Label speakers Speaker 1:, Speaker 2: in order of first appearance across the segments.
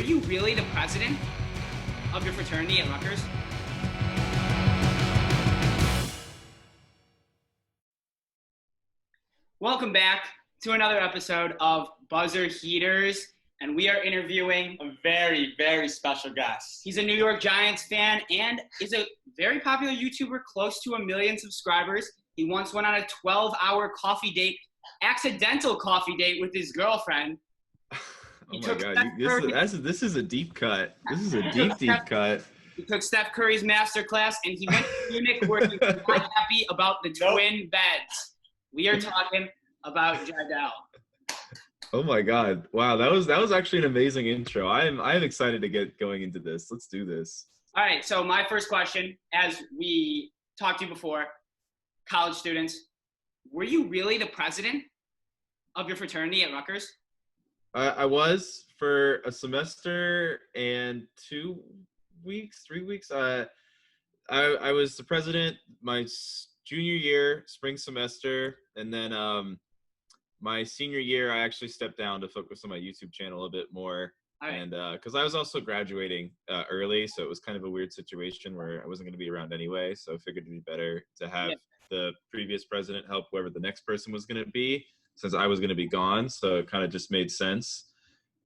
Speaker 1: you really the president of your fraternity at Rutgers? Welcome back to another episode of Buzzer Heaters, and we are interviewing
Speaker 2: a very, very special guest.
Speaker 1: He's a New York Giants fan and is a very popular YouTuber, close to 1 million subscribers. He once went on a 12-hour coffee date, accidental coffee date with his girlfriend.
Speaker 3: Oh my God, this is a deep cut. This is a deep cut.
Speaker 1: He took Steph Curry's masterclass, and he went to Munich where he was not happy about the twin beds. We are talking about JIEDEL.
Speaker 3: Oh my God! Wow, that was actually an amazing intro. I'm excited to get going into this. Let's do this.
Speaker 1: All right. So my first question, as we talked to you before, college students, were you really the president of your fraternity at Rutgers?
Speaker 3: I was for a semester and 3 weeks. I was the president my junior year, spring semester, and then my senior year, I actually stepped down to focus on my YouTube channel a bit more.
Speaker 1: Right.
Speaker 3: And because I was also graduating early, so it was kind of a weird situation where I wasn't going to be around anyway. So I figured it'd be better to have the previous president help whoever the next person was going to be, since I was going to be gone. So it kind of just made sense.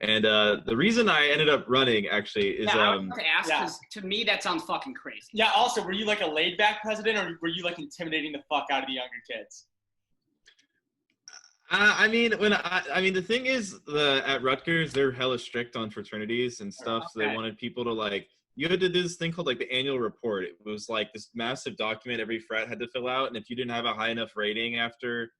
Speaker 3: And the reason I ended up running actually is
Speaker 1: I was to ask, because to me that sounds fucking crazy.
Speaker 2: Yeah. Also, were you like a laid back president, or were you like intimidating the fuck out of the younger kids?
Speaker 3: I mean, the thing is, at Rutgers, they're hella strict on fraternities and stuff. Okay. So they wanted people to you had to do this thing called the annual report. It was like this massive document every frat had to fill out. And if you didn't have a high enough rating after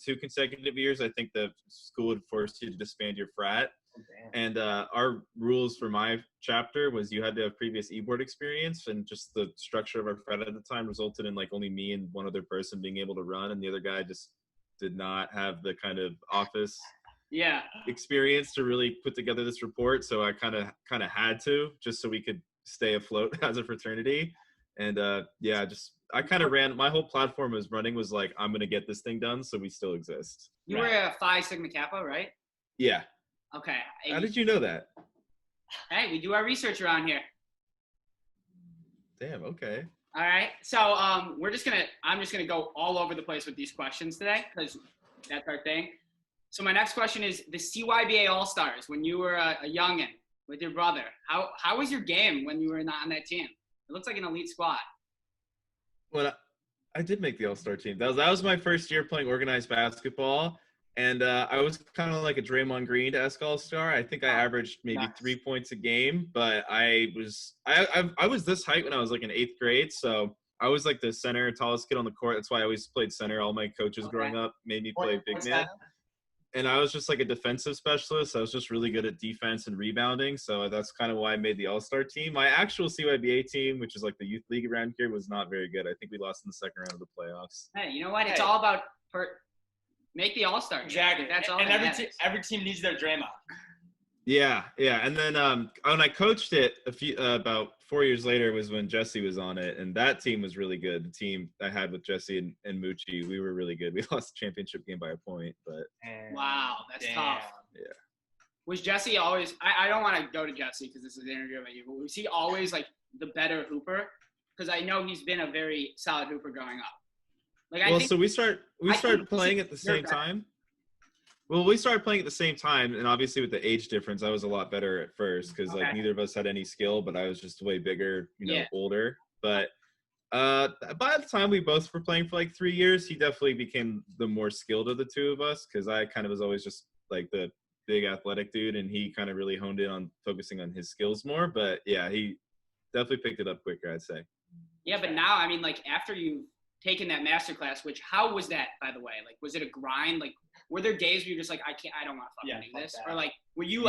Speaker 3: 2 consecutive years, I think the school would force you to disband your frat. Oh, and our rules for my chapter was you had to have previous e-board experience, and just the structure of our frat at the time resulted in only me and one other person being able to run, and the other guy just did not have the kind of office experience to really put together this report. So I kind of had to, just so we could stay afloat as a fraternity. And I kind of ran, my whole platform was I'm going to get this thing done so we still exist.
Speaker 1: You were a Phi Sigma Kappa, right?
Speaker 3: Yeah.
Speaker 1: Okay.
Speaker 3: How did you know that?
Speaker 1: Hey, we do our research around here.
Speaker 3: Damn, okay.
Speaker 1: All right. So I'm just gonna go all over the place with these questions today, because that's our thing. So my next question is the CYBA All-Stars, when you were a youngin' with your brother. How was your game when you were not on that team? It looks like an elite squad.
Speaker 3: Well, I did make the All-Star team. That was my first year playing organized basketball. And I was kind of like a Draymond Green-esque All-Star. I think I averaged maybe 3 points a game, but I was this height when I was in 8th grade. So I was the center, tallest kid on the court. That's why I always played center. All my coaches growing up made me play big man. And I was just a defensive specialist. I was just really good at defense and rebounding. So that's kind of why I made the All-Star team. My actual CYBA team, which is the youth league around here, was not very good. I think we lost in the second round of the playoffs.
Speaker 1: Hey, you know what? It's all about make the All-Star.
Speaker 2: Exactly.
Speaker 1: That's all.
Speaker 2: And every team needs their Draymond.
Speaker 3: Yeah. And then when I coached it about 4 years later was when Jesse was on it, and that team was really good. The team I had with Jesse and Moochie, we were really good. We lost the championship game by a point, but
Speaker 1: wow, that's tough.
Speaker 3: Yeah.
Speaker 1: Was Jesse always? I don't want to go to Jesse because this is an interview about you, but was he always the better hooper? Because I know he's been a very solid hooper growing up.
Speaker 3: So we started playing at the same time. Well, we started playing at the same time, and obviously with the age difference, I was a lot better at first because neither of us had any skill, but I was just way bigger, older. But by the time we both were playing for 3 years, he definitely became the more skilled of the two of us, because I kind of was always just the big athletic dude, and he kind of really honed in on focusing on his skills more. But yeah, he definitely picked it up quicker, I'd say.
Speaker 1: Yeah, but now, after you taken that masterclass, how was that, by the way? Was it a grind? Were there days where you're just I don't want to fucking do this? Or were you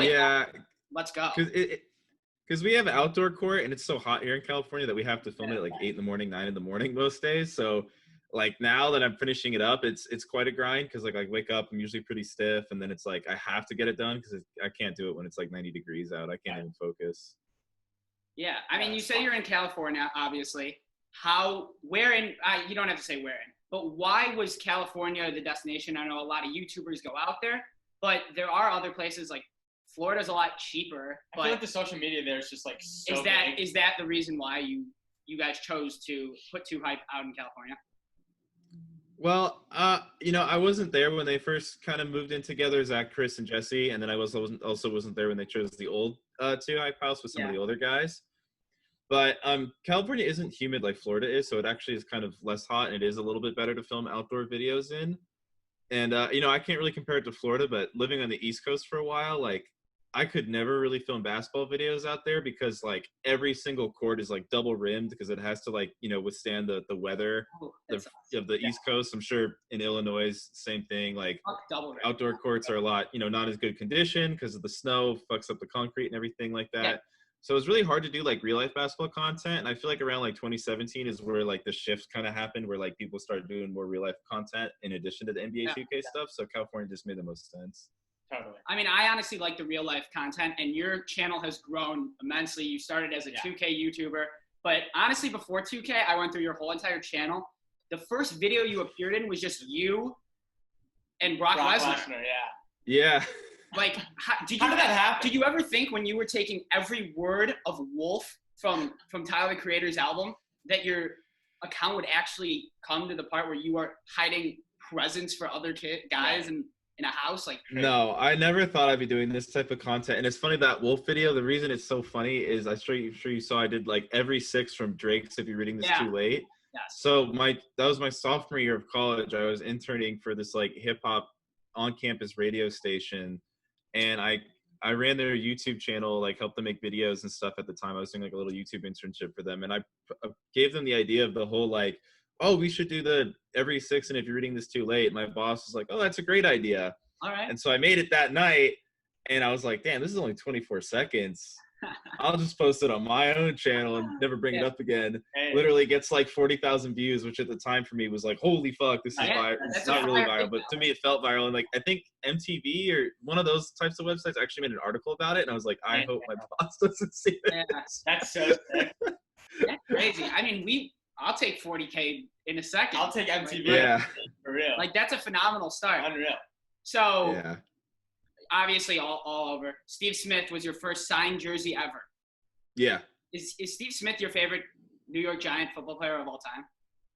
Speaker 1: let's go?
Speaker 3: Because we have an outdoor court, and it's so hot here in California that we have to film it at 8 in the morning, 9 in the morning most days. So now that I'm finishing it up, it's quite a grind, because I wake up, I'm usually pretty stiff, and then it's I have to get it done because I can't do it when it's 90 degrees out. I can't even focus.
Speaker 1: Yeah. You say you're in California, obviously. You don't have to say where in, but why was California the destination? I know a lot of YouTubers go out there, but there are other places like Florida's a lot cheaper.
Speaker 2: I
Speaker 1: But
Speaker 2: feel like the social media there is just like so
Speaker 1: is that
Speaker 2: big.
Speaker 1: the reason why you guys chose to put 2 Hype out in California?
Speaker 3: Well, I wasn't there when they first kind of moved in together, Zach, Chris, and Jesse, and then I wasn't there when they chose the old 2 Hype House with some of the older guys. But California isn't humid like Florida is, so it actually is kind of less hot, and it is a little bit better to film outdoor videos in. And I can't really compare it to Florida, but living on the East Coast for a while, like I could never really film basketball videos out there because like every single court is like double rimmed because it has to like withstand the weather of the East Coast. I'm sure in Illinois, same thing. Like outdoor courts are a lot not as good condition because of the snow fucks up the concrete and everything like that. Yeah. So it's really hard to do like real life basketball content. And I feel like around like 2017 is where like the shift kind of happened where like people started doing more real life content in addition to the NBA 2K stuff. So California just made the most sense.
Speaker 2: Totally.
Speaker 1: I mean, I honestly like the real life content, and your channel has grown immensely. You started as a 2K YouTuber, but honestly, before 2K, I went through your whole entire channel. The first video you appeared in was just you and Brock Lesnar.
Speaker 3: Yeah.
Speaker 1: Like, how did
Speaker 2: that happen?
Speaker 1: Did you ever think when you were taking every word of Wolf from Tyler, the Creator's album, that your account would actually come to the part where you are hiding presents for other guys in a house? Like,
Speaker 3: no, I never thought I'd be doing this type of content. And it's funny, that Wolf video, the reason it's so funny is I'm sure you saw I did like every 6 from Drake's If You're Reading This Too Late.
Speaker 1: Yes.
Speaker 3: So that was my sophomore year of college. I was interning for this like hip hop on campus radio station. And I ran their YouTube channel, like helped them make videos and stuff at the time. I was doing like a little YouTube internship for them. And I gave them the idea of the whole like, oh, we should do the every 6 and If You're Reading This Too Late. My boss was like, oh, that's a great idea.
Speaker 1: All right.
Speaker 3: And so I made it that night and I was like, damn, this is only 24 seconds. I'll just post it on my own channel and never bring it up again.
Speaker 2: Hey.
Speaker 3: Literally gets like 40,000 views, which at the time for me was like, holy fuck, this is viral. It's not really viral, but to me it felt viral. And like, I think MTV or one of those types of websites actually made an article about it. And I was like, I hope my boss doesn't see this.
Speaker 1: Yeah.
Speaker 2: That's so sick.
Speaker 1: That's crazy. I mean, I'll take 40K in a second.
Speaker 2: I'll take MTV.
Speaker 3: Yeah.
Speaker 2: For real.
Speaker 1: Like, that's a phenomenal start.
Speaker 2: Unreal.
Speaker 1: So,
Speaker 3: yeah.
Speaker 1: Obviously, all over. Steve Smith was your first signed jersey ever.
Speaker 3: Yeah.
Speaker 1: Is Steve Smith your favorite New York Giant football player of all time?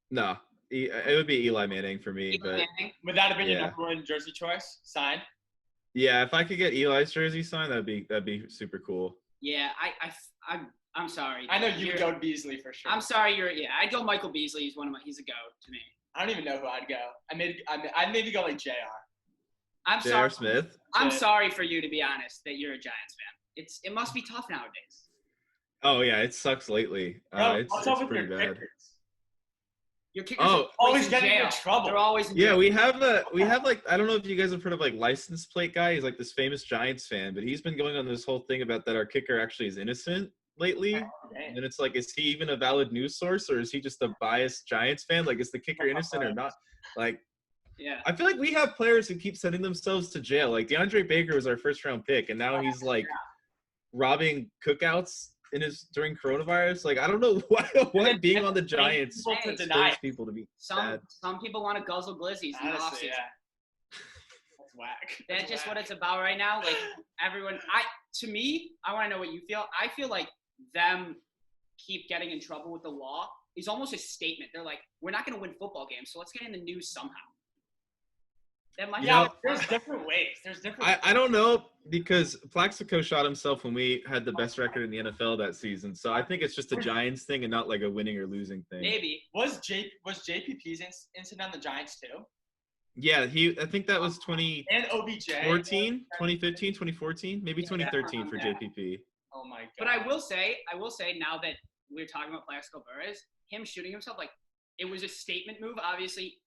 Speaker 3: No. It would be Eli Manning for me. Manning?
Speaker 2: Would that have been your number one jersey choice? Signed?
Speaker 3: Yeah, if I could get Eli's jersey signed, that'd be super cool.
Speaker 1: Yeah, I'm sorry.
Speaker 2: I know you would go to Beasley for sure.
Speaker 1: I'm sorry, I'd go Michael Beasley. He's a goat to me.
Speaker 2: I don't even know who I'd go. I'd maybe go like JR.
Speaker 1: I'm sorry.
Speaker 3: JR Smith.
Speaker 1: I'm sorry for you, to be honest, that you're a Giants fan. It must be tough nowadays.
Speaker 3: Oh yeah, it sucks lately. It's pretty bad.
Speaker 2: Kickers?
Speaker 1: Your kickers are
Speaker 2: always getting in trouble.
Speaker 1: They're always in jail.
Speaker 3: Yeah, we have like, I don't know if you guys have heard of like License Plate Guy. He's like this famous Giants fan, but he's been going on this whole thing about that our kicker actually is innocent lately. And it's like, is he even a valid news source or is he just a biased Giants fan? Like, is the kicker innocent or not? Like,
Speaker 1: yeah,
Speaker 3: I feel like we have players who keep sending themselves to jail. Like DeAndre Baker was our first round pick, and now he's like robbing cookouts during coronavirus. Like, I don't know what being on the Giants forces people to be sad.
Speaker 1: Some people want to guzzle glizzies in the offseason.
Speaker 2: That's whack.
Speaker 1: That's just what it's about right now. Like, everyone, I want to know what you feel. I feel like them keep getting in trouble with the law is almost a statement. They're like, we're not going to win football games, so let's get in the news somehow. That might
Speaker 2: there's different ways.
Speaker 3: I don't know, because Plaxico shot himself when we had the best record in the NFL that season. So I think it's just a Giants thing and not like a winning or losing thing.
Speaker 1: Maybe.
Speaker 2: Was JPP's incident on the Giants too?
Speaker 3: Yeah, I think that was
Speaker 2: 2014,
Speaker 3: 2015, 2014, maybe 2013 for JPP.
Speaker 2: Oh my god.
Speaker 1: But I will say now that we're talking about Plaxico Burress, him shooting himself, like, it was a statement move, obviously.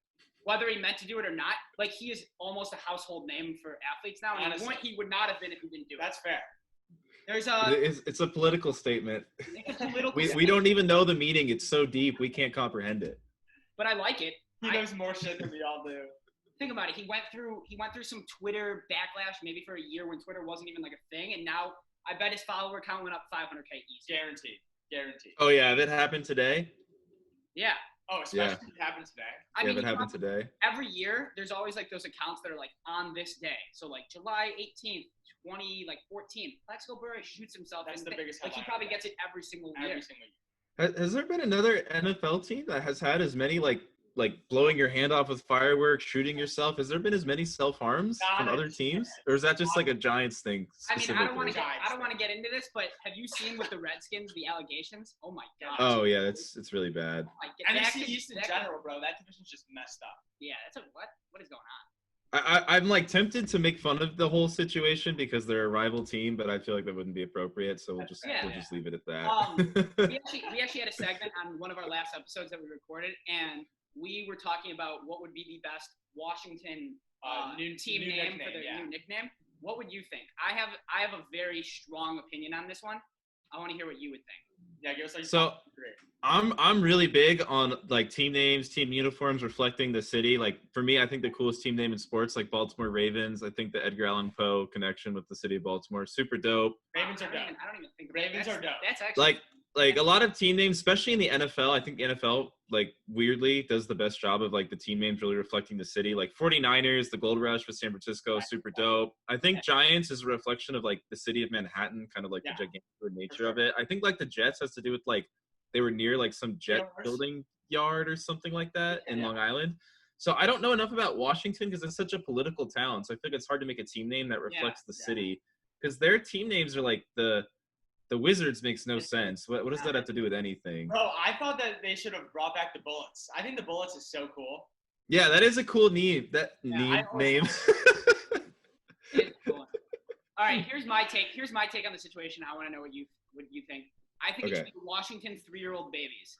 Speaker 1: Whether he meant to do it or not, like, he is almost a household name for athletes now. And he would not have been if he didn't do it.
Speaker 2: That's fair.
Speaker 3: It's a political statement. We don't even know the meaning. It's so deep, we can't comprehend it.
Speaker 1: But I like it.
Speaker 2: He knows more shit than we all do.
Speaker 1: Think about it. He went through some Twitter backlash maybe for a year when Twitter wasn't even like a thing. And now I bet his follower count went up 500K easy.
Speaker 2: Guaranteed.
Speaker 3: Oh, yeah. If it happened today?
Speaker 1: Yeah.
Speaker 2: Oh, especially if it happens today.
Speaker 1: I
Speaker 3: Yeah,
Speaker 1: mean,
Speaker 3: that happened today.
Speaker 1: every year there's always like those accounts that are like on this day. So like July 18th, 2014, Plaxico Burress shoots himself.
Speaker 2: That's the biggest
Speaker 1: Like he
Speaker 2: headline
Speaker 1: probably
Speaker 2: of the
Speaker 1: gets it every single year.
Speaker 2: Every single year.
Speaker 3: Has there been another NFL team that has had as many like blowing your hand off with fireworks, shooting yourself? Has there been as many self-harms from
Speaker 2: Not
Speaker 3: other
Speaker 2: a-
Speaker 3: teams, or is that just like a Giants thing
Speaker 1: I mean,
Speaker 3: specifically?
Speaker 1: I don't want to get into this, but have you seen with the Redskins the allegations? Oh my god.
Speaker 3: Oh yeah, it's really bad.
Speaker 1: Like,
Speaker 2: NFC East in general, bro. That division's just messed up.
Speaker 1: Yeah, that's a what? What is going on?
Speaker 3: I'm like tempted to make fun of the whole situation because they're a rival team, but I feel like that wouldn't be appropriate. So we'll just leave it at that.
Speaker 1: We actually had a segment on one of our last episodes that we recorded, and we were talking about what would be the best Washington team
Speaker 2: new
Speaker 1: name
Speaker 2: nickname,
Speaker 1: for their
Speaker 2: yeah.
Speaker 1: new nickname. What would you think? I have a very strong opinion on this one. I want to hear what you would think.
Speaker 2: Yeah, give us like
Speaker 3: So I'm really big on like team names, team uniforms reflecting the city. Like for me, I think the coolest team name in sports, like Baltimore Ravens. I think the Edgar Allan Poe connection with the city of Baltimore is super dope.
Speaker 2: Ravens are dope.
Speaker 1: I don't even think
Speaker 2: Ravens are dope.
Speaker 1: That's actually
Speaker 3: Like a lot of team names, especially in the NFL. I think the NFL like weirdly does the best job of like the team names really reflecting the city. Like 49ers, the Gold Rush with San Francisco, super dope. I think Giants is a reflection of like the city of Manhattan, kind of like the gigantic nature of it. I think like the Jets has to do with like they were near like some jet building yard or something like that in Long Island. So I don't know enough about Washington because it's such a political town. So I think it's hard to make a team name that reflects the city because their team names are like the Wizards makes no sense. What does that have to do with anything?
Speaker 2: Bro, I thought that they should have brought back the Bullets. I think the Bullets is so cool.
Speaker 3: Yeah, that is a cool name. Name.
Speaker 1: It's cool. All right, here's my take. Here's my take on the situation. I want to know what you think. I think it should be Washington 3-year-old babies.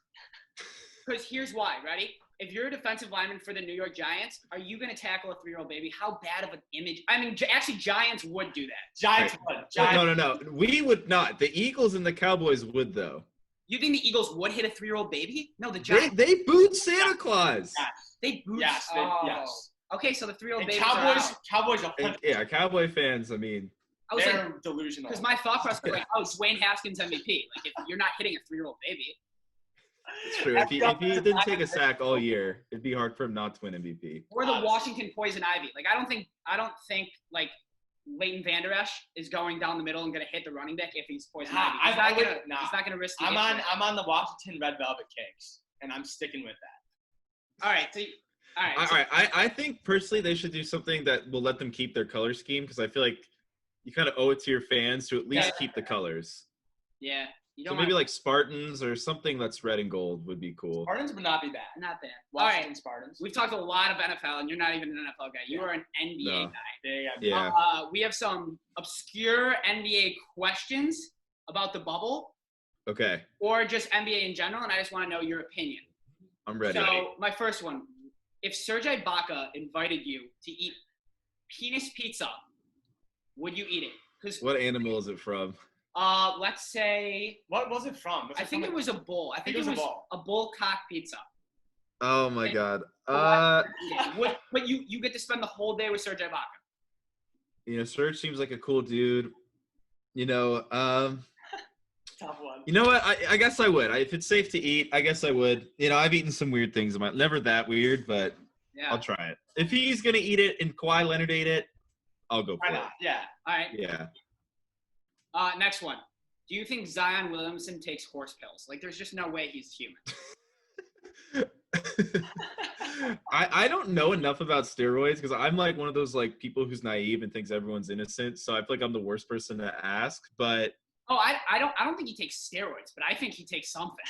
Speaker 1: Because here's why. Ready? If you're a defensive lineman for the New York Giants, are you going to tackle a 3-year-old baby? How bad of an image? I mean, actually, Giants would do that.
Speaker 2: Giants would.
Speaker 3: No. We would not. The Eagles and the Cowboys would, though.
Speaker 1: You think the Eagles would hit a 3-year-old baby? No, the Giants.
Speaker 3: They booed Santa Claus.
Speaker 1: They booed.
Speaker 2: Yes.
Speaker 1: Yes. Okay, so the 3-year-old babies
Speaker 2: Cowboys are
Speaker 3: yeah, Cowboy fans, I mean.
Speaker 2: They're delusional.
Speaker 1: Because my thought process was like, oh, Dwayne Haskins MVP. Like, if you're not hitting a 3-year-old baby.
Speaker 3: It's true. If he didn't take a sack all year, it'd be hard for him not to win MVP.
Speaker 1: Or the Washington Poison Ivy. Like, I don't think like Leighton Vander Esch is going down the middle and going to hit the running back if he's Poison Ivy. He's not going to risk.
Speaker 2: I'm on the Washington Red Velvet Cakes, and I'm sticking with that.
Speaker 1: All right.
Speaker 3: All right. I think personally they should do something that will let them keep their color scheme because I feel like you kind of owe it to your fans to at least keep the colors.
Speaker 1: Yeah.
Speaker 3: So maybe like Spartans or something that's red and gold would be cool.
Speaker 2: Spartans would not be bad.
Speaker 1: Not bad.
Speaker 2: Washington Spartans.
Speaker 1: We've talked a lot of NFL, and you're not even an NFL guy. You are an NBA guy.
Speaker 3: Yeah.
Speaker 1: We have some obscure NBA questions about the bubble.
Speaker 3: Okay.
Speaker 1: Or just NBA in general, and I just want to know your opinion.
Speaker 3: I'm ready.
Speaker 1: So my first one, if Serge Ibaka invited you to eat penis pizza, would you eat it?
Speaker 3: What animal is it from?
Speaker 1: Let's say.
Speaker 2: What was it from?
Speaker 1: I think it was a bull. I think it was a bull cock pizza.
Speaker 3: Oh my god.
Speaker 1: But you get to spend the whole day with Serge Ibaka.
Speaker 3: You know, Serge seems like a cool dude. You know,
Speaker 2: Tough one.
Speaker 3: You know what? I guess I would. If it's safe to eat, I guess I would. You know, I've eaten some weird things. Never that weird, but I'll try it. If he's gonna eat it and Kawhi Leonard ate it, I'll go for it.
Speaker 2: Yeah.
Speaker 1: All right.
Speaker 3: Yeah.
Speaker 1: Next one. Do you think Zion Williamson takes horse pills? Like, there's just no way he's human.
Speaker 3: I don't know enough about steroids because I'm like one of those like people who's naive and thinks everyone's innocent. So I feel like I'm the worst person to ask. But
Speaker 1: I don't think he takes steroids, but I think he takes something.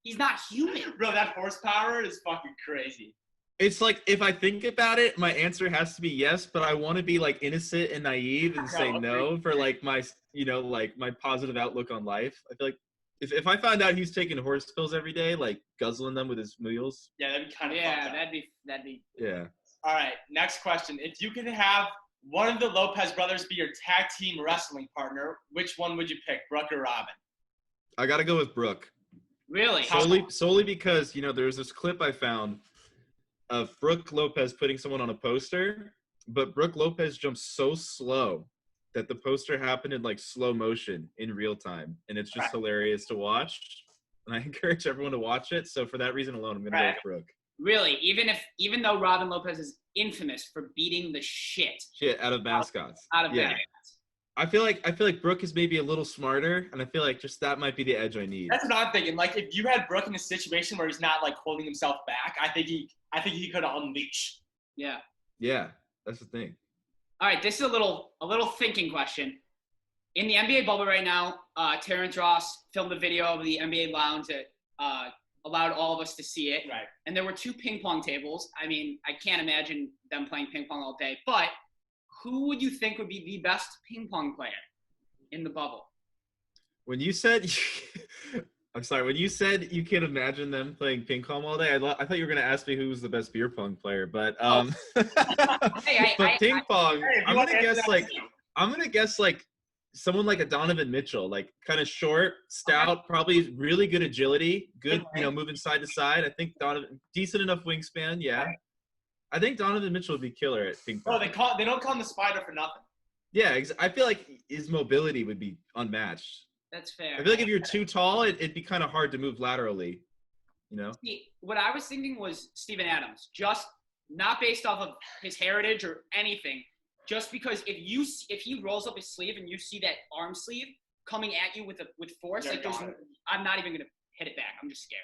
Speaker 1: He's not human.
Speaker 2: Bro, that horsepower is fucking crazy.
Speaker 3: It's like if I think about it, my answer has to be yes, but I want to be like innocent and naive and say no for like my like my positive outlook on life. I feel like if I found out he's taking horse pills every day, like guzzling them with his mules.
Speaker 2: Yeah, that'd be kind of
Speaker 1: that'd be
Speaker 3: Yeah.
Speaker 2: All right, next question. If you could have one of the Lopez brothers be your tag team wrestling partner, which one would you pick, Brooke or Robin?
Speaker 3: I gotta go with Brooke.
Speaker 1: Really?
Speaker 3: Solely because there's this clip I found of Brooke Lopez putting someone on a poster, but Brooke Lopez jumped so slow that the poster happened in like slow motion in real time, and it's just hilarious to watch. and I encourage everyone to watch it. So for that reason alone, I'm gonna go with Brooke.
Speaker 1: Really, even though Robin Lopez is infamous for beating the shit
Speaker 3: Out of mascots.
Speaker 1: out of bananas.
Speaker 3: I feel like Brooke is maybe a little smarter, and I feel like just that might be the edge I need.
Speaker 2: That's what I'm thinking. Like, if you had Brooke in a situation where he's not like holding himself back, I think he could unleash.
Speaker 1: Yeah.
Speaker 3: Yeah, that's the thing.
Speaker 1: All right, this is a little thinking question. In the NBA bubble right now, Terrence Ross filmed a video of the NBA lounge that allowed all of us to see it.
Speaker 2: Right.
Speaker 1: And there were 2 ping pong tables. I mean, I can't imagine them playing ping pong all day. But who would you think would be the best ping pong player in the bubble?
Speaker 3: When you said, I'm sorry, when you said you can't imagine them playing ping pong all day, I thought you were going to ask me who was the best beer pong player. But ping pong, I'm going to guess like someone like a Donovan Mitchell, like kind of short, stout, probably really good agility, good, moving side to side. I think Donovan, decent enough wingspan. Yeah. I think Donovan Mitchell would be killer at ping pong.
Speaker 2: Oh, they don't call him the spider for nothing.
Speaker 3: Yeah. I feel like his mobility would be unmatched.
Speaker 1: That's fair.
Speaker 3: I feel like if you're too tall, it'd be kind of hard to move laterally,
Speaker 1: See, what I was thinking was Steven Adams, just not based off of his heritage or anything. Just because if he rolls up his sleeve and you see that arm sleeve coming at you with force, I'm not even gonna hit it back. I'm just scared.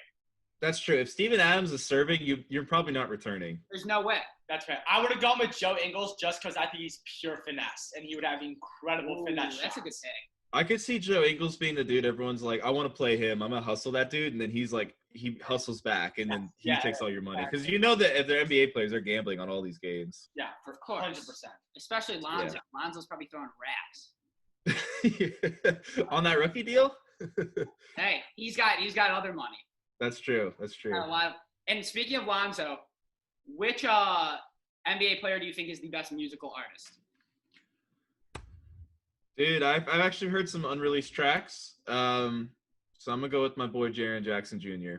Speaker 3: That's true. If Steven Adams is serving, you're probably not returning.
Speaker 1: There's no way.
Speaker 2: That's right. I would have gone with Joe Ingles just because I think he's pure finesse and he would have incredible finesse.
Speaker 1: That's a good thing.
Speaker 3: I could see Joe Ingles being the dude everyone's like, I want to play him. I'm gonna hustle that dude, and then he's like, he hustles back, and then he takes all your money because that if they're NBA players, they're gambling on all these games.
Speaker 2: Yeah,
Speaker 1: of course,
Speaker 2: 100%.
Speaker 1: Especially Lonzo. Yeah. Lonzo's probably throwing racks.
Speaker 3: On that rookie deal.
Speaker 1: Hey, he's got other money.
Speaker 3: That's true.
Speaker 1: And speaking of Lonzo, which NBA player do you think is the best musical artist?
Speaker 3: Dude, I've actually heard some unreleased tracks. So I'm gonna go with my boy Jaren Jackson Jr.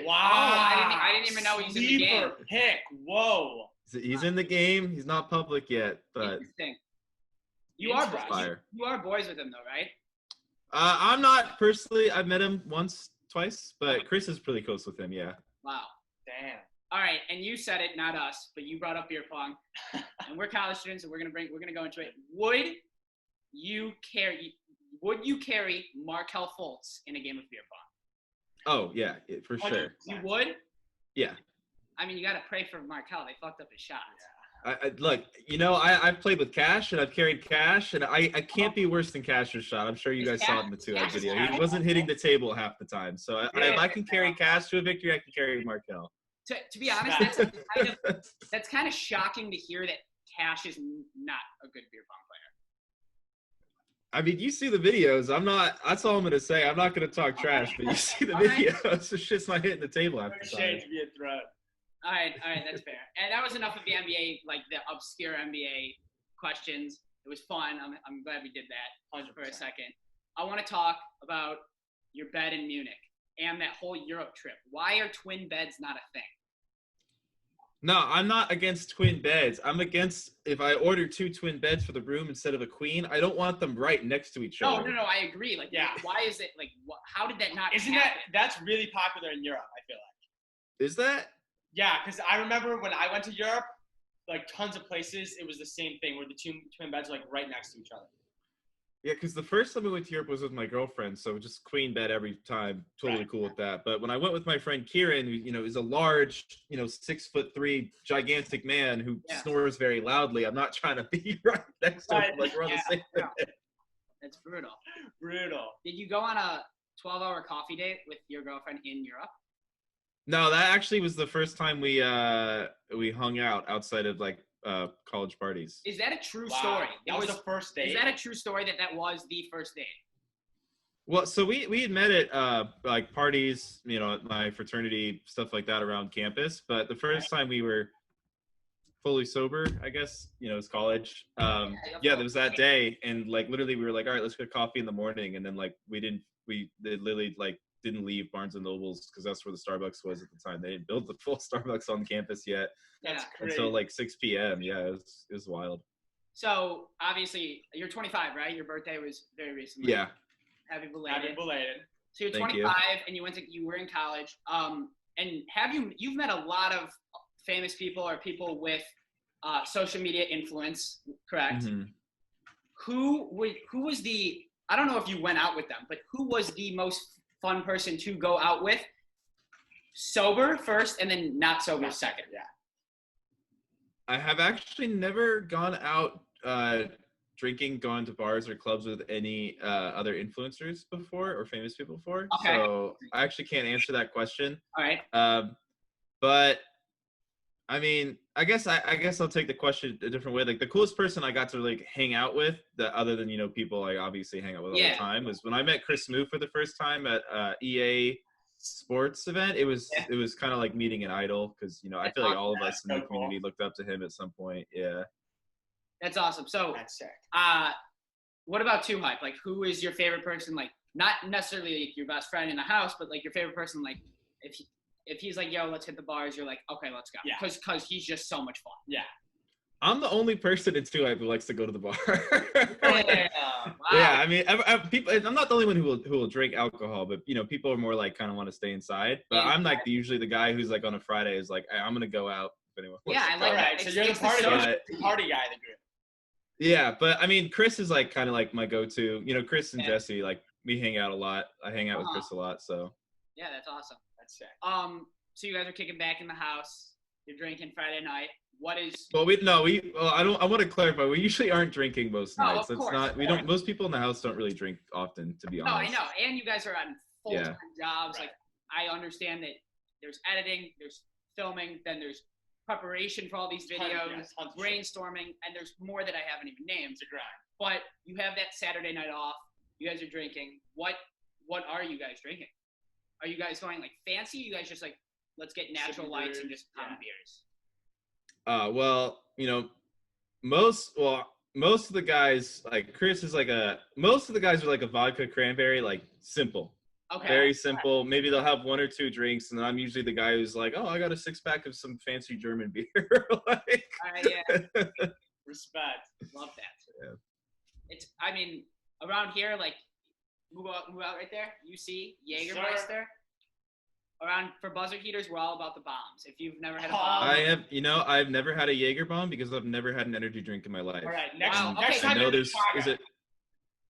Speaker 1: Wow! I didn't even know he's in the game.
Speaker 2: Pick. Whoa!
Speaker 3: He's in the game. He's not public yet, but
Speaker 1: interesting. You are boys with him though, right?
Speaker 3: I'm not personally. I've met him once, twice, but Chris is pretty close with him. Yeah.
Speaker 1: Wow.
Speaker 2: Damn.
Speaker 1: All right, and you said it, not us, but you brought up beer pong, and we're college students, and we're gonna go into it. Would you carry Markelle Fultz in a game of beer pong?
Speaker 3: Oh yeah, for sure.
Speaker 1: You would?
Speaker 3: Yeah.
Speaker 1: I mean, you gotta pray for Markelle. They fucked up his shots.
Speaker 3: Look, I've played with Cash and I've carried Cash, and I can't be worse than Cash's shot. I'm sure you guys saw it in the 2 video. He wasn't hitting the table half the time. So if I can carry Cash to a victory, I can carry Markelle.
Speaker 1: To be honest, that's kind of shocking to hear that Cash is not a good beer pong player.
Speaker 3: I mean, you see the videos. That's all I'm going to say. I'm not going to talk trash, but you see the videos. It's just not hitting the table half the time.
Speaker 2: To be a threat.
Speaker 1: All right, that's fair. And that was enough of the NBA, like the obscure NBA questions. It was fun. I'm glad we did that
Speaker 2: 100%.
Speaker 1: for a second. I want to talk about your bed in Munich and that whole Europe trip. Why are twin beds not a thing?
Speaker 3: No, I'm not against twin beds. I'm against if I order 2 twin beds for the room instead of a queen. I don't want them right next to each other.
Speaker 1: No, I agree. Like, yeah. Why is it like? How did that not?
Speaker 2: Isn't
Speaker 1: happen?
Speaker 2: That's really popular in Europe? I feel like.
Speaker 3: Is that?
Speaker 2: Yeah, because I remember when I went to Europe, like tons of places, it was the same thing where the 2 twin beds are like right next to each other.
Speaker 3: Yeah, because the first time I went to Europe was with my girlfriend, so just queen bed every time. Totally cool with that. But when I went with my friend Kieran, who is a large, 6'3", gigantic man who snores very loudly, I'm not trying to be right next to him like we're on the same bed.
Speaker 1: That's brutal.
Speaker 2: Brutal.
Speaker 1: Did you go on a 12-hour coffee date with your girlfriend in Europe?
Speaker 3: No, that actually was the first time we hung out outside of like college parties.
Speaker 1: Is that a true story?
Speaker 2: That was the first date.
Speaker 1: Is that a true story that was the first date?
Speaker 3: Well, so we had met at like parties, at my fraternity, stuff like that around campus. But the first time we were fully sober, I guess, it was college. There was that day, and like literally we were like, all right, let's get coffee in the morning, and then like they literally like didn't leave Barnes and Nobles because that's where the Starbucks was at the time. They didn't build the full Starbucks on campus yet.
Speaker 2: That's crazy.
Speaker 3: Until like 6 p.m. Yeah, it was wild.
Speaker 1: So obviously you're 25, right? Your birthday was very recently.
Speaker 3: Yeah.
Speaker 1: Happy belated. So you're
Speaker 3: Thank
Speaker 1: 25 and you were in college. And you've met a lot of famous people or people with social media influence, correct?
Speaker 3: Mm-hmm.
Speaker 1: Who was I don't know if you went out with them, but who was the most fun person to go out with? Sober first and then not sober second.
Speaker 2: Yeah.
Speaker 3: I have actually never gone out drinking, gone to bars or clubs with any other influencers before or famous people before.
Speaker 1: Okay.
Speaker 3: So I actually can't answer that question.
Speaker 1: All right.
Speaker 3: But I mean, I guess I'll take the question a different way. Like the coolest person I got to like hang out with, other than people I obviously hang out with all the time, was when I met Chris Moo for the first time at EA Sports event. It was kind of like meeting an idol because I feel like all of us in the community looked up to him at some point. Yeah.
Speaker 1: That's awesome. So
Speaker 2: That's sick.
Speaker 1: What about Too Hype? Like, who is your favorite person? Like, not necessarily like your best friend in the house, but like your favorite person. Like, if he's like, yo, let's hit the bars, you're like, okay, let's go.
Speaker 2: Yeah.
Speaker 1: Because he's just so much fun.
Speaker 2: Yeah.
Speaker 3: I'm the only person in Too Hype who likes to go to the bar.
Speaker 1: Wow.
Speaker 3: Yeah, I mean, people. I'm not the only one who will drink alcohol, but people are more like kind of want to stay inside. But I'm like usually the guy who's like on a Friday is like, hey, I'm gonna go out if anyone wants
Speaker 1: Yeah,
Speaker 3: to
Speaker 1: I
Speaker 3: go.
Speaker 1: like that.
Speaker 2: Right. So you're the party guy in the group.
Speaker 3: Yeah, but I mean, Chris is like kind of like my go-to. Chris and Jesse, like we hang out a lot. I hang out with Chris a lot, so.
Speaker 1: Yeah, that's awesome.
Speaker 2: That's sick.
Speaker 1: So you guys are kicking back in the house. You're drinking Friday night. What is?
Speaker 3: Well, I want to clarify. We usually aren't drinking most nights.
Speaker 1: Of course.
Speaker 3: We don't. Most people in the house don't really drink often, to be honest.
Speaker 1: No, I know. And you guys are on full-time jobs.
Speaker 2: Right.
Speaker 1: Like, I understand that there's editing, there's filming, then there's preparation for all these videos, brainstorming, and there's more that I haven't even named.
Speaker 2: It's a grind.
Speaker 1: But you have that Saturday night off. You guys are drinking. What are you guys drinking? Are you guys going like fancy? You guys just like, let's get natural lights and just pound beers?
Speaker 3: Well, most of the guys, like Chris is like most of the guys are like a vodka cranberry, like simple.
Speaker 1: Okay.
Speaker 3: Very simple. Maybe they'll have one or two drinks, and then I'm usually the guy who's like, oh, I got a 6-pack of some fancy German beer. Like,
Speaker 1: yeah.
Speaker 2: Respect.
Speaker 1: Love that.
Speaker 3: Yeah.
Speaker 1: I mean, around here, like, move out right there. You see Jägermeister. Around for buzzer heaters, we're all about the bombs. If you've never had a bomb,
Speaker 3: I've never had a Jaeger bomb because I've never had an energy drink in my life.
Speaker 2: All right,
Speaker 1: next time.
Speaker 3: I know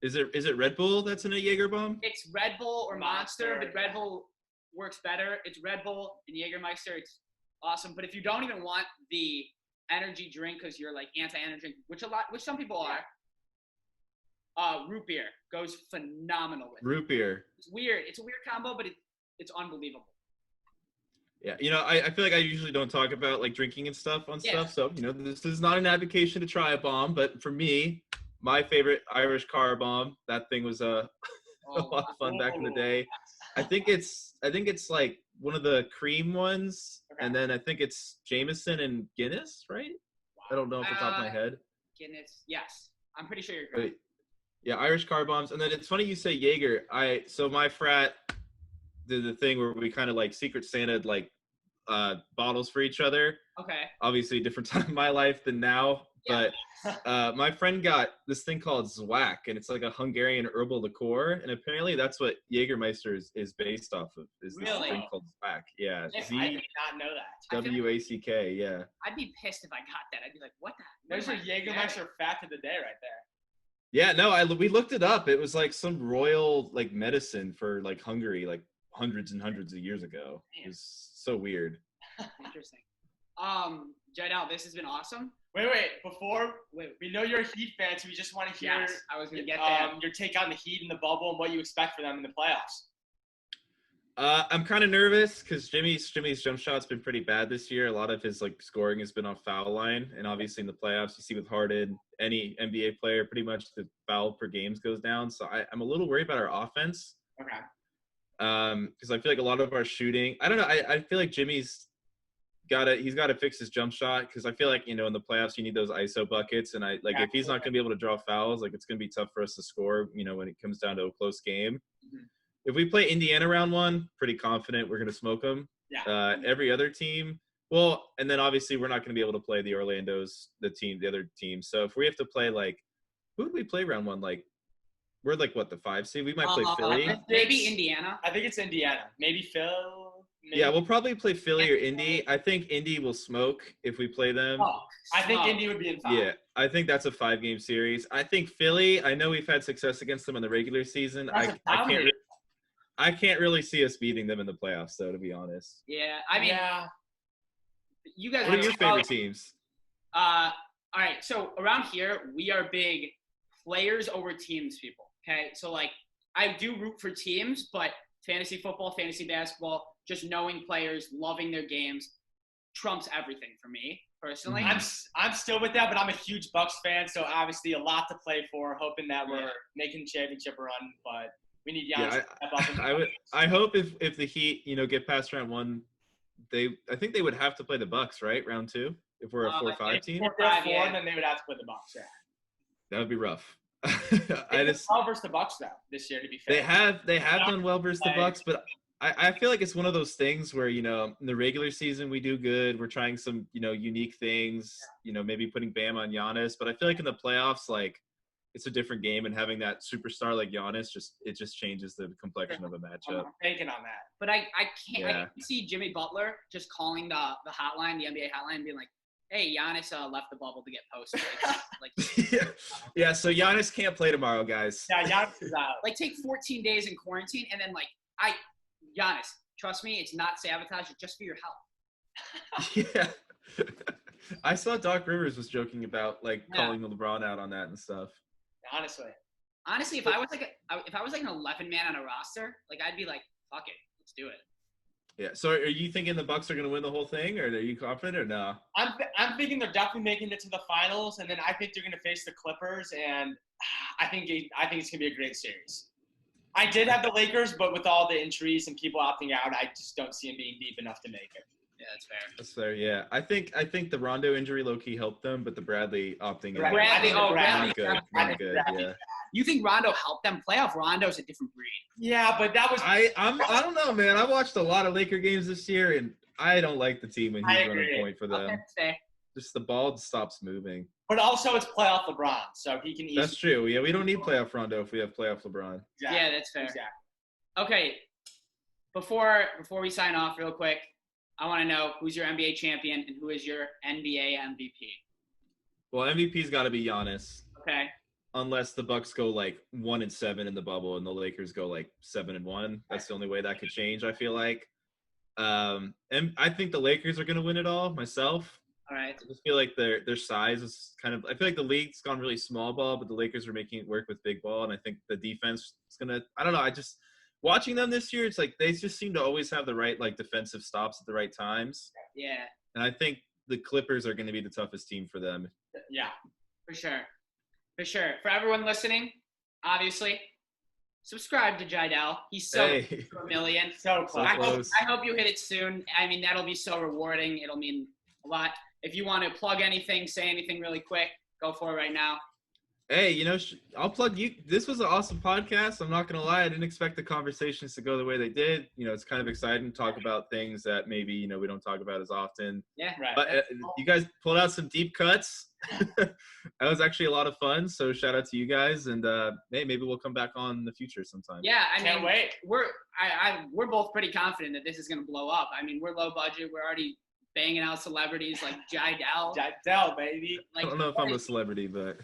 Speaker 3: is it Red Bull that's in a Jaeger bomb?
Speaker 1: It's Red Bull or Monster, but Red Bull works better. It's Red Bull and Jägermeister. It's awesome. But if you don't even want the energy drink because you're like anti-energy, which some people are, root beer goes phenomenal with
Speaker 3: root beer.
Speaker 1: It's weird. It's a weird combo, but it's unbelievable.
Speaker 3: Yeah, I feel like I usually don't talk about like drinking and stuff on stuff. So, this is not an advocation to try a bomb, but for me, my favorite Irish car bomb, that thing was a lot of fun back in the day. I think it's like one of the cream ones, and then I think it's Jameson and Guinness, right? Wow. I don't know off the top of my head.
Speaker 1: Guinness, yes. I'm pretty sure you're correct.
Speaker 3: Yeah, Irish car bombs. And then it's funny you say Jaeger. So my frat did the thing where we kind of like Secret Santa'd like bottles for each other.
Speaker 1: Okay.
Speaker 3: Obviously a different time in my life than now.
Speaker 1: Yeah.
Speaker 3: But my friend got this thing called Zwack, and it's like a Hungarian herbal liqueur, and apparently that's what Jägermeister is based off of. Is this thing called Zwack? Yeah.
Speaker 2: I did not know that.
Speaker 3: WACK. Yeah.
Speaker 1: I'd be pissed if I got that. I'd be like, what the?
Speaker 2: There's your Jägermeister fact of the day right there.
Speaker 3: Yeah. No, we looked it up. It was like some royal like medicine for like Hungary, like hundreds and hundreds of years ago. It was so weird.
Speaker 1: Interesting. JIEDEL, this has been awesome.
Speaker 2: Wait. We know you're a Heat fan, so we just want to hear.
Speaker 1: Yes, I was gonna get that.
Speaker 2: Your take on the Heat in the bubble and what you expect for them in the playoffs.
Speaker 3: I'm kind of nervous because Jimmy's jump shot's been pretty bad this year. A lot of his like scoring has been off foul line, and obviously in the playoffs, you see with Harden, any NBA player, pretty much the foul per games goes down. So I'm a little worried about our offense.
Speaker 2: Okay.
Speaker 3: Because I feel like a lot of our shooting, I don't know. I feel like Jimmy's he's got to fix his jump shot because I feel like in the playoffs you need those ISO buckets, and if he's not going to be able to draw fouls, like it's going to be tough for us to score. When it comes down to a close game. Mm-hmm. If we play Indiana round one, pretty confident we're going to smoke them.
Speaker 2: Yeah.
Speaker 3: Every other team, well, and then obviously we're not going to be able to play the Orlando's, the other team. So if we have to play who would we play round one? Like we're like what, the 5 seed? We might play Philly.
Speaker 1: Maybe Indiana.
Speaker 2: I think it's Indiana. Maybe Phil. Maybe.
Speaker 3: Yeah, we'll probably play Philly or Indy. I think Indy will smoke if we play them.
Speaker 2: Oh, I think Indy would be in 5.
Speaker 3: Yeah, I think that's a 5-game series. I think Philly, I know we've had success against them in the regular season. I can't really see us beating them in the playoffs, though, to be honest.
Speaker 1: Yeah, I mean, you guys.
Speaker 3: What are your favorite teams?
Speaker 1: All right, so around here, we are big players over teams people, okay? So, like, I do root for teams, but fantasy football, fantasy basketball, just knowing players, loving their games, trumps everything for me, personally.
Speaker 2: I'm still with that, but I'm a huge Bucks fan, so obviously a lot to play for, hoping that we're making championship run, but we need Giannis to step up.
Speaker 3: I hope if the Heat, get past round 1, I think they would have to play the Bucks, right? Round 2, if we're a 4-5 team.
Speaker 2: If they're 4, then they would have to play the Bucks. Yeah.
Speaker 3: That would be rough.
Speaker 2: I just well versus the Bucks though this year, to be fair.
Speaker 3: They have done well versus the Bucks, but I feel like it's one of those things where in the regular season we do good. We're trying some unique things. Maybe putting Bam on Giannis, but I feel like in the playoffs, like it's a different game, and having that superstar like Giannis just changes the complexion of a matchup.
Speaker 2: I'm banking on that.
Speaker 1: But I can't. I can see Jimmy Butler just calling the hotline, the NBA hotline, and being like, "Hey, Giannis left the bubble to get posted."
Speaker 3: Yeah. So Giannis can't play tomorrow, guys.
Speaker 2: Yeah, Giannis is out.
Speaker 1: Like, take 14 days in quarantine, and then Giannis, trust me, it's not sabotage. It's just for your health.
Speaker 3: Yeah. I saw Doc Rivers was joking about calling LeBron out on that and stuff.
Speaker 1: Honestly, if I was an 11-man on a roster, I'd be like, fuck it, let's do it.
Speaker 3: Yeah. So are you thinking the Bucks are going to win the whole thing, or are you confident, or no?
Speaker 2: I'm thinking they're definitely making it to the finals, and then I think they're going to face the Clippers, and I think it's going to be a great series. I did have the Lakers, but with all the injuries and people opting out, I just don't see them being deep enough to make it.
Speaker 1: Yeah, that's fair.
Speaker 3: That's fair. Yeah, I think the Rondo injury low-key helped them, but the Bradley opting out.
Speaker 1: Bradley,
Speaker 3: good. Yeah.
Speaker 1: You think Rondo helped them? Playoff Rondo's a different breed.
Speaker 2: Yeah, but that was.
Speaker 3: I don't know, man. I watched a lot of Laker games this year, and I don't like the team when he's running point for them.
Speaker 1: Okay.
Speaker 3: Just the ball stops moving.
Speaker 2: But also, it's playoff LeBron, so he can.
Speaker 3: That's true. Yeah, we don't need playoff Rondo if we have playoff LeBron.
Speaker 2: Exactly.
Speaker 1: Yeah, that's fair.
Speaker 2: Exactly.
Speaker 1: Okay, before we sign off, real quick, I want to know who's your NBA champion and who is your NBA MVP.
Speaker 3: Well, MVP's got to be Giannis.
Speaker 1: Okay.
Speaker 3: Unless the Bucks go 1-7 in the bubble and the Lakers go 7-1. That's the only way that could change, I feel like. And I think the Lakers are going to win it all myself.
Speaker 1: All right.
Speaker 3: I just feel like their size is kind of – I feel like the league's gone really small ball, but the Lakers are making it work with big ball, and I think the defense is going to – I don't know. I just – watching them this year, it's they just seem to always have the right defensive stops at the right times.
Speaker 1: Yeah.
Speaker 3: And I think the Clippers are going to be the toughest team for them.
Speaker 2: Yeah.
Speaker 1: For sure. For sure. For everyone listening, obviously, subscribe to JIEDEL. He's so close to 1 million.
Speaker 2: So close.
Speaker 1: I hope you hit it soon. I mean, that'll be so rewarding. It'll mean a lot. If you want to plug anything, say anything really quick, go for it right now.
Speaker 3: Hey, I'll plug you. This was an awesome podcast. I'm not going to lie. I didn't expect the conversations to go the way they did. It's kind of exciting to talk about things that maybe, we don't talk about as often.
Speaker 1: Yeah. Right.
Speaker 3: But you guys pulled out some deep cuts. That was actually a lot of fun. So shout out to you guys. And hey, maybe we'll come back on in the future sometime.
Speaker 1: Yeah.
Speaker 2: Can't wait.
Speaker 1: We're both pretty confident that this is going to blow up. I mean, we're low budget. We're already banging out celebrities like JIEDEL.
Speaker 2: JIEDEL, baby.
Speaker 3: I don't know if I'm a celebrity, but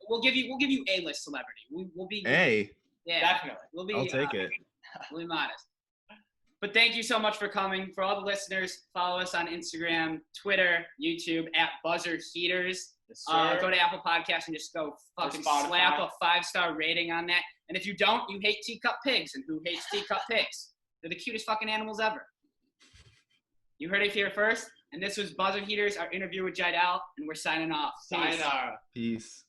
Speaker 1: we'll give you A-list celebrity. We'll be.
Speaker 3: Hey.
Speaker 1: Yeah,
Speaker 2: definitely.
Speaker 3: I'll take it.
Speaker 1: We'll be modest. But thank you so much for coming. For all the listeners, follow us on Instagram, Twitter, YouTube at BUZZER Heaters.
Speaker 2: Yes, sir.
Speaker 1: Go to Apple Podcasts and just go fucking slap a 5-star rating on that. And if you don't, you hate teacup pigs. And who hates teacup pigs? They're the cutest fucking animals ever. You heard it here first, and this was BUZZER Heaters, our interview with JIEDEL, and we're signing off.
Speaker 2: Sayonara.
Speaker 3: Peace.